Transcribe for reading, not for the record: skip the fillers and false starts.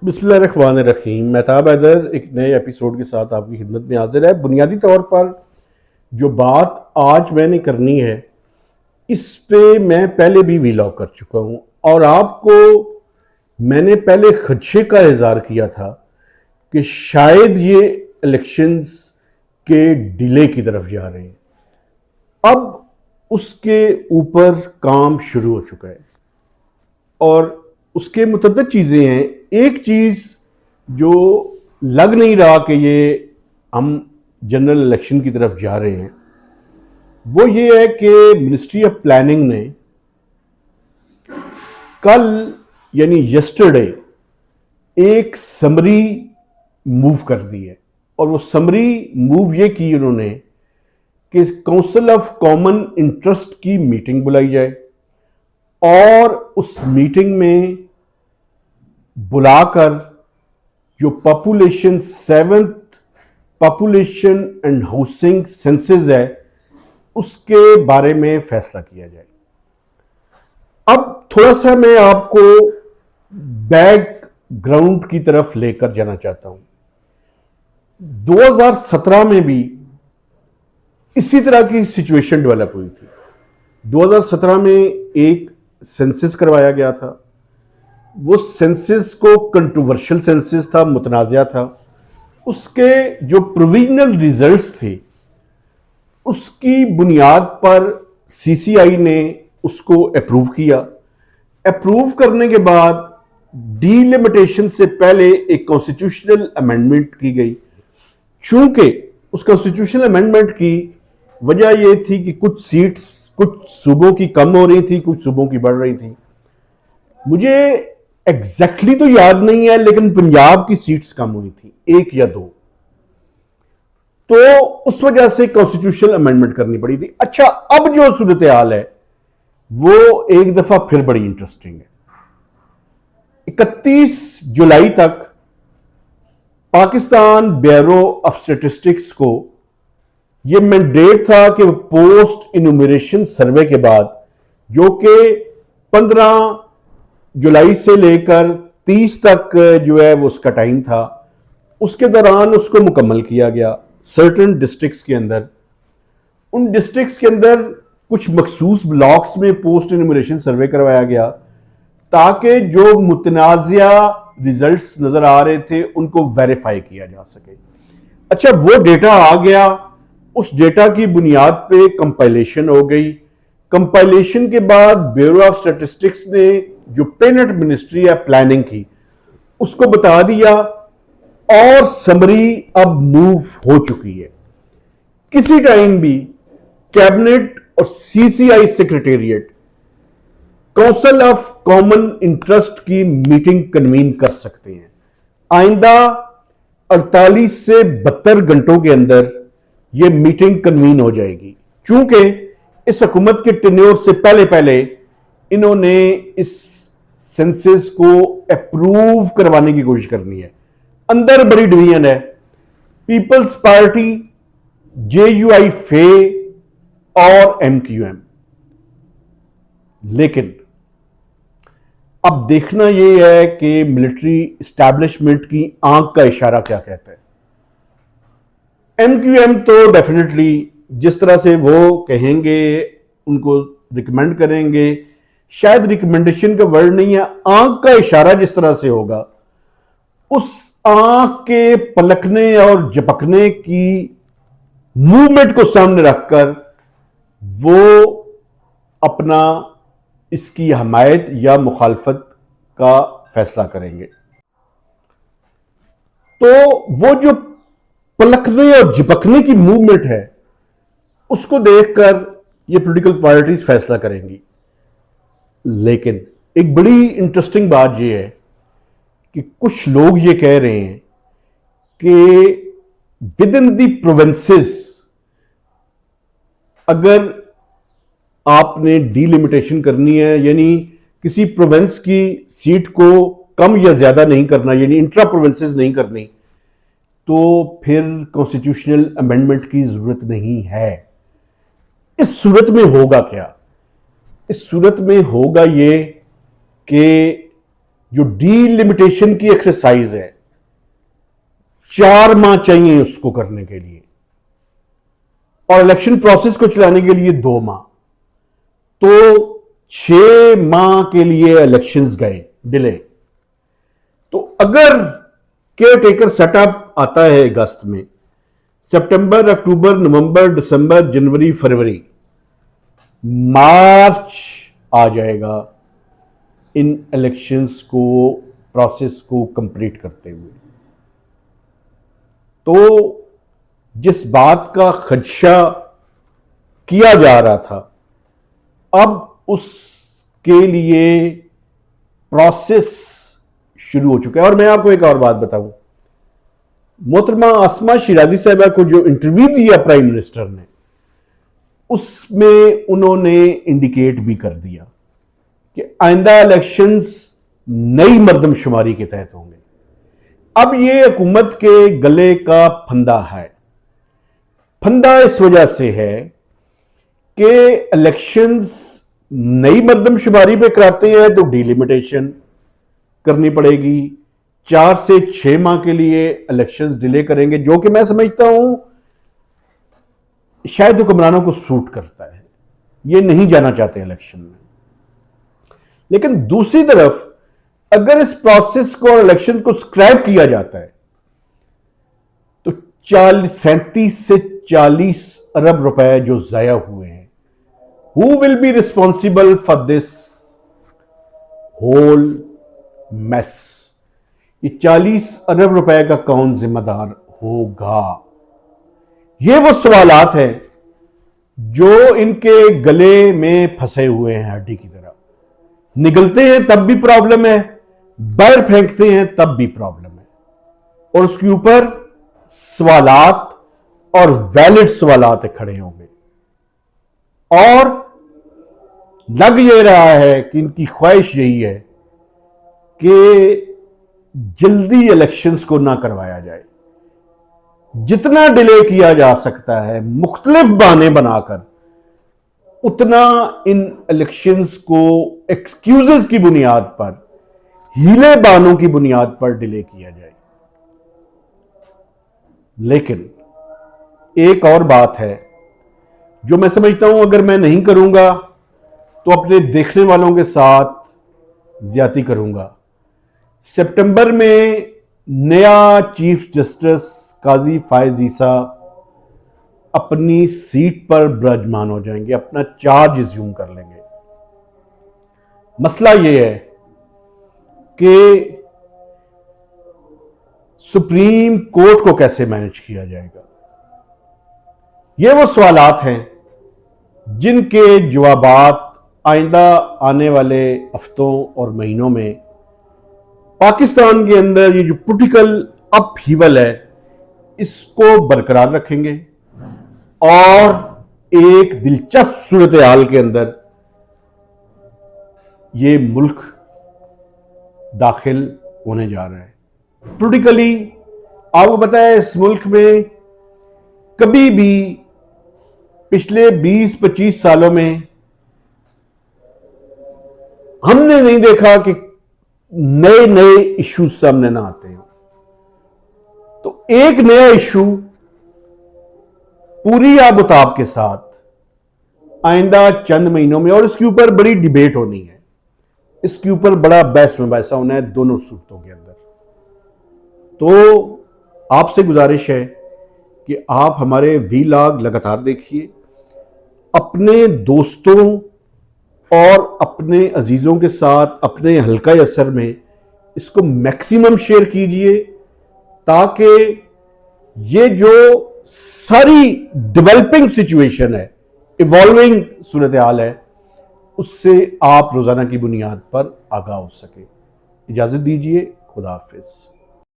बिस्मिल्लाहिर्रहमानिर्रहीम। मेहताब हैदर एक नए एपिसोड के साथ आपकी खिदमत में हाजिर है। बुनियादी तौर पर जो बात आज मैंने करनी है, इस पे मैं पहले भी वीलॉग कर चुका हूँ और आपको मैंने पहले खदशे का इजहार किया था कि शायद ये इलेक्शंस के डिले की तरफ जा रहे हैं। अब उसके ऊपर काम शुरू हो चुका है और उसके मुतअद्दिद चीज़ें हैं। एक चीज़ जो लग नहीं रहा कि ये हम जनरल इलेक्शन की तरफ जा रहे हैं, वो ये है कि मिनिस्ट्री ऑफ प्लानिंग ने कल यानी यस्टरडे एक समरी मूव कर दी है। और वो समरी मूव ये की उन्होंने कि काउंसिल ऑफ कॉमन इंटरेस्ट की मीटिंग बुलाई जाए और उस मीटिंग में बुलाकर जो population 7th population and housing census है उसके बारे में फैसला किया जाए। अब थोड़ा सा मैं आपको बैकग्राउंड की तरफ लेकर जाना चाहता हूं। 2017 में भी इसी तरह की सिचुएशन डेवलप हुई थी। 2017 में एक सेंसस करवाया गया था। वो सेंसस को कंट्रोवर्शियल सेंसस था, मुतनाज़ा था। उसके जो प्रोविजनल रिजल्ट्स थे उसकी बुनियाद पर सीसीआई ने उसको अप्रूव किया। अप्रूव करने के बाद डीलिमिटेशन से पहले एक कॉन्स्टिट्यूशनल अमेंडमेंट की गई। चूंकि उस कॉन्स्टिट्यूशनल अमेंडमेंट की वजह यह थी कि कुछ सीट्स कुछ सूबों की कम हो रही थी, कुछ सूबों की बढ़ रही थी। मुझे एग्जैक्टली तो याद नहीं है, लेकिन पंजाब की सीट्स कम हुई थी, 1 या 2। तो उस वजह से कॉन्स्टिट्यूशनल अमेंडमेंट करनी पड़ी थी। अच्छा, अब जो सूरत हाल है वो एक दफा फिर बड़ी इंटरेस्टिंग है। 31 जुलाई तक पाकिस्तान ब्यूरो ऑफ स्टैटिस्टिक्स को यह मैंडेट था कि पोस्ट इन्यूमरेशन सर्वे के बाद, जो कि 15 जुलाई से लेकर 30 तक जो है वो उसका टाइम था, उसके दौरान उसको मुकम्मल किया गया। सर्टेन डिस्ट्रिक्ट्स के अंदर, उन डिस्ट्रिक्ट्स के अंदर कुछ मखसूस ब्लॉक्स में पोस्ट इन्यूमरेशन सर्वे करवाया गया ताकि जो मुतनाज़ा रिजल्ट्स नजर आ रहे थे उनको वेरीफाई किया जा सके। अच्छा, वो डेटा आ गया। उस डेटा की बुनियाद पे कंपाइलेशन हो गई। कंपाइलेशन के बाद ब्यूरो ऑफ स्टैटिस्टिक्स ने जो पेनेट मिनिस्ट्री है प्लानिंग की उसको बता दिया और समरी अब मूव हो चुकी है। किसी टाइम भी कैबिनेट और CCI secretariat council of common interest की मीटिंग कन्वीन कर सकते हैं। आइंदा 48 से 72 घंटों के अंदर यह मीटिंग कन्वीन हो जाएगी। चूंकि इस हुकूमत के टेन्योर से पहले पहले इन्होंने इस सेंसस को अप्रूव करवाने की कोशिश करनी है। अंदर बड़ी डिवीजन है। पीपल्स पार्टी, जेयूआई फे और एमक्यूएम। लेकिन अब देखना यह है कि मिलिट्री एस्टैब्लिशमेंट की आंख का इशारा क्या कहता है। एमक्यूएम तो डेफिनेटली जिस तरह से वो कहेंगे उनको रिकमेंड करेंगे, शायद रिकमेंडेशन का वर्ड नहीं है, आंख का इशारा जिस तरह से होगा, उस आंख के पलकने और झपकने की मूवमेंट को सामने रखकर वो अपना इसकी हमायत या मुखालफत का फैसला करेंगे। तो वो जो पलकने और झपकने की मूवमेंट है उसको देखकर ये पॉलिटिकल पार्टीज फैसला करेंगी। लेकिन एक बड़ी इंटरेस्टिंग बात यह है कि कुछ लोग ये कह रहे हैं कि विद इन दी प्रोविंसेस अगर आपने डीलिमिटेशन करनी है, यानी किसी प्रोविंस की सीट को कम या ज्यादा नहीं करना, यानी इंट्रा प्रोविंसेस नहीं करनी, तो फिर कॉन्स्टिट्यूशनल अमेंडमेंट की जरूरत नहीं है। इस सूरत में होगा क्या? इस सूरत में होगा ये कि जो डीलिमिटेशन की एक्सरसाइज है, 4 माह चाहिए उसको करने के लिए, और इलेक्शन प्रोसेस को चलाने के लिए 2 माह, तो 6 माह के लिए इलेक्शंस गए डिले। तो अगर केयर टेकर सेटअप आता है अगस्त में, सितंबर, अक्टूबर, नवंबर, दिसंबर, जनवरी, फरवरी, मार्च आ जाएगा इन इलेक्शंस को, प्रोसेस को कंप्लीट करते हुए। तो जिस बात का खदशा किया जा रहा था, अब उसके लिए प्रोसेस शुरू हो चुका है। और मैं आपको एक और बात बताऊं, मोहतरमा आसमा शिराजी साहिबा को जो इंटरव्यू दिया प्राइम मिनिस्टर ने, उसमें उन्होंने इंडिकेट भी कर दिया कि आइंदा इलेक्शंस नई मर्दमशुमारी के तहत होंगे। अब ये हुकूमत के गले का फंदा है। फंदा इस वजह से है कि इलेक्शंस नई मर्दमशुमारी पे कराते हैं तो डिलिमिटेशन करनी पड़ेगी। 4 से 6 माह के लिए इलेक्शंस डिले करेंगे, जो कि मैं समझता हूं शायद हुक्मरानों को सूट करता है, ये नहीं जाना चाहते इलेक्शन में। लेकिन दूसरी तरफ अगर इस प्रोसेस को और इलेक्शन को स्क्रैप किया जाता है तो 37 से 40 अरब रुपए जो जाया हुए हैं, who will be responsible for this whole mess? ये 40 अरब रुपए का कौन जिम्मेदार होगा? ये वो सवालात हैं जो इनके गले में फंसे हुए हैं हड्डी की तरह। निगलते हैं तब भी प्रॉब्लम है, बाहर फेंकते हैं तब भी प्रॉब्लम है, और उसके ऊपर सवालात और वैलिड सवालात खड़े होंगे। और लग ये रहा है कि इनकी ख्वाहिश यही है कि जल्दी इलेक्शंस को ना करवाया जाए, जितना डिले किया जा सकता है मुख्तलिफ बहाने बनाकर, उतना इन इलेक्शंस को एक्सक्यूजेस की बुनियाद पर, हीले बहानों की बुनियाद पर डिले किया जाए। लेकिन एक और बात है जो मैं समझता हूं, अगर मैं नहीं करूंगा तो अपने देखने वालों के साथ ज्यादती करूंगा। सितंबर में नया चीफ जस्टिस काजी फायज ईसा अपनी सीट पर विराजमान हो जाएंगे, अपना चार्ज अज्यूम कर लेंगे। मसला यह है कि सुप्रीम कोर्ट को कैसे मैनेज किया जाएगा। ये वो सवालात हैं जिनके जवाबात आइंदा आने वाले हफ्तों और महीनों में पाकिस्तान के अंदर ये जो पॉलिटिकल अपहीवल है इसको बरकरार रखेंगे, और एक दिलचस्प सूरत हाल के अंदर ये मुल्क दाखिल होने जा रहा है। पॉलिटिकली आपको पता है, इस मुल्क में कभी भी पिछले 20-25 सालों में हमने नहीं देखा कि नए नए इश्यूज सामने ना आते हैं। तो एक नया इशू पूरी आबुताब के साथ आइंदा चंद महीनों में, और इसके ऊपर बड़ी डिबेट होनी है, इसके ऊपर बड़ा बहस मुबाहिसा होना है दोनों सूरतों के अंदर। तो आपसे गुजारिश है कि आप हमारे वीलॉग लगातार देखिए, अपने दोस्तों और अपने अजीजों के साथ अपने हल्का असर में इसको मैक्सिमम शेयर कीजिए, ताकि ये जो सारी डेवलपिंग सिचुएशन है, इवॉल्विंग सूरत हाल है, उससे आप रोजाना की बुनियाद पर आगाह हो सके। इजाजत दीजिए, खुदा हाफिज।